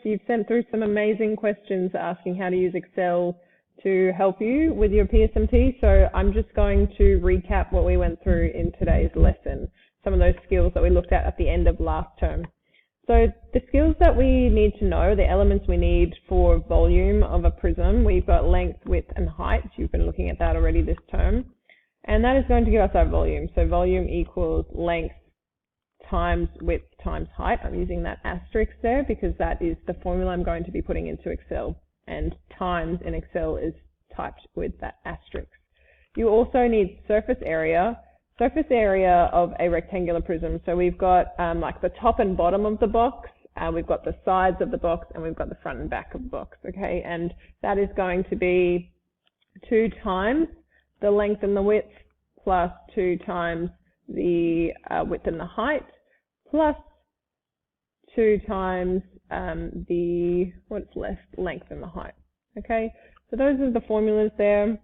You've sent through some amazing questions asking how to use Excel to help you with your PSMT. So I'm just going to recap what we went through in today's lesson, some of those skills that we looked at the end of last term. So the skills that we need to know, the elements we need for volume of a prism, we've got length, width, and height. You've been looking at that already this term. And that is going to give us our volume. So volume equals length times width times height. I'm using that asterisk there because that is the formula I'm going to be putting into Excel. And times in Excel is typed with that asterisk. You also need surface area of a rectangular prism. So we've got like the top and bottom of the box, we've got the sides of the box, and we've got the front and back of the box, okay? And that is going to be 2 times the length and the width plus 2 times the width and the height plus 2 times what's left, length and the height, okay? So those are the formulas there. I'm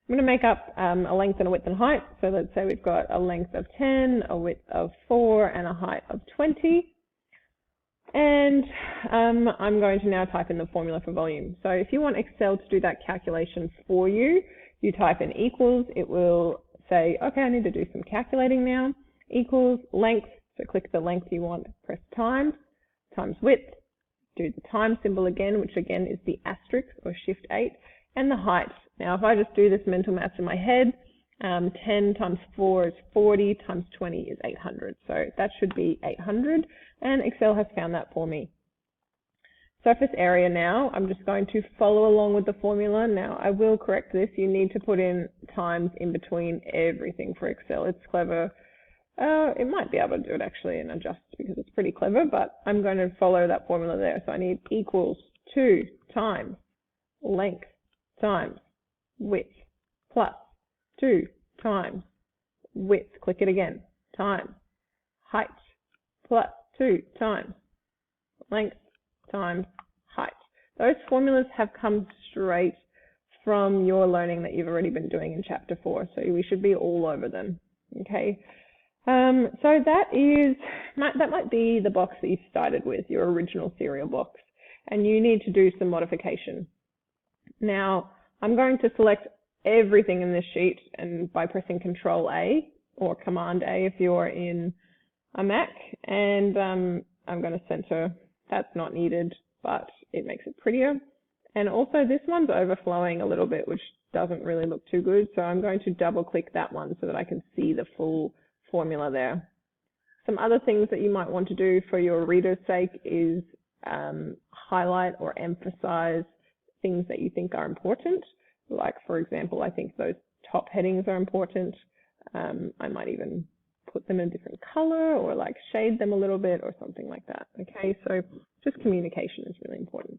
going to make up a length and a width and height. So let's say we've got a length of 10, a width of 4, and a height of 20. And I'm going to now type in the formula for volume. So if you want Excel to do that calculation for you, you type in equals. It will say, okay, I need to do some calculating now. Equals length. So click the length you want, press times width. Do the time symbol again, which again is the asterisk or shift 8, and the height. Now, if I just do this mental math in my head, 10 times 4 is 40, times 20 is 800. So that should be 800, and Excel has found that for me. Surface area now, I'm just going to follow along with the formula. Now, I will correct this. You need to put in times in between everything for Excel. It's clever. It might be able to do it actually and adjust because it's pretty clever, but I'm going to follow that formula there. So I need equals 2 times length times width plus 2 times width, click it again, times height plus 2 times length times height. Those formulas have come straight from your learning that you've already been doing in chapter 4, so we should be all over them, okay? So that might be the box that you started with, your original serial box, and you need to do some modification. Now, I'm going to select everything in this sheet and by pressing Control A or Command A if you're in a Mac, and I'm going to center. That's not needed, but it makes it prettier. And also this one's overflowing a little bit, which doesn't really look too good, so I'm going to double click that one so that I can see the full formula there. Some other things that you might want to do for your reader's sake is highlight or emphasize things that you think are important. Like, for example, I think those top headings are important. I might even put them in a different color or like shade them a little bit or something like that. Okay, so just communication is really important.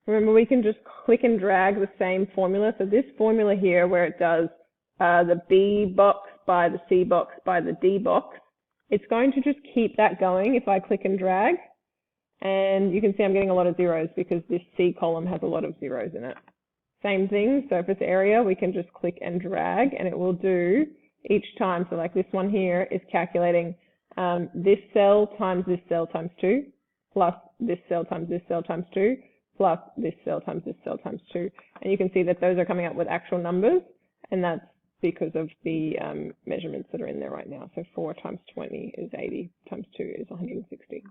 Remember, we can just click and drag the same formula. So this formula here where it does the B box by the C box by the D box, it's going to just keep that going if I click and drag. And you can see I'm getting a lot of zeros because this C column has a lot of zeros in it. Same thing, surface area, we can just click and drag and it will do each time. So like this one here is calculating this cell times this cell times 2, plus this cell times this cell times 2, plus this cell times this cell times 2. And you can see that those are coming up with actual numbers, and that's because of the measurements that are in there right now. So 4 times 20 is 80, times 2 is 160.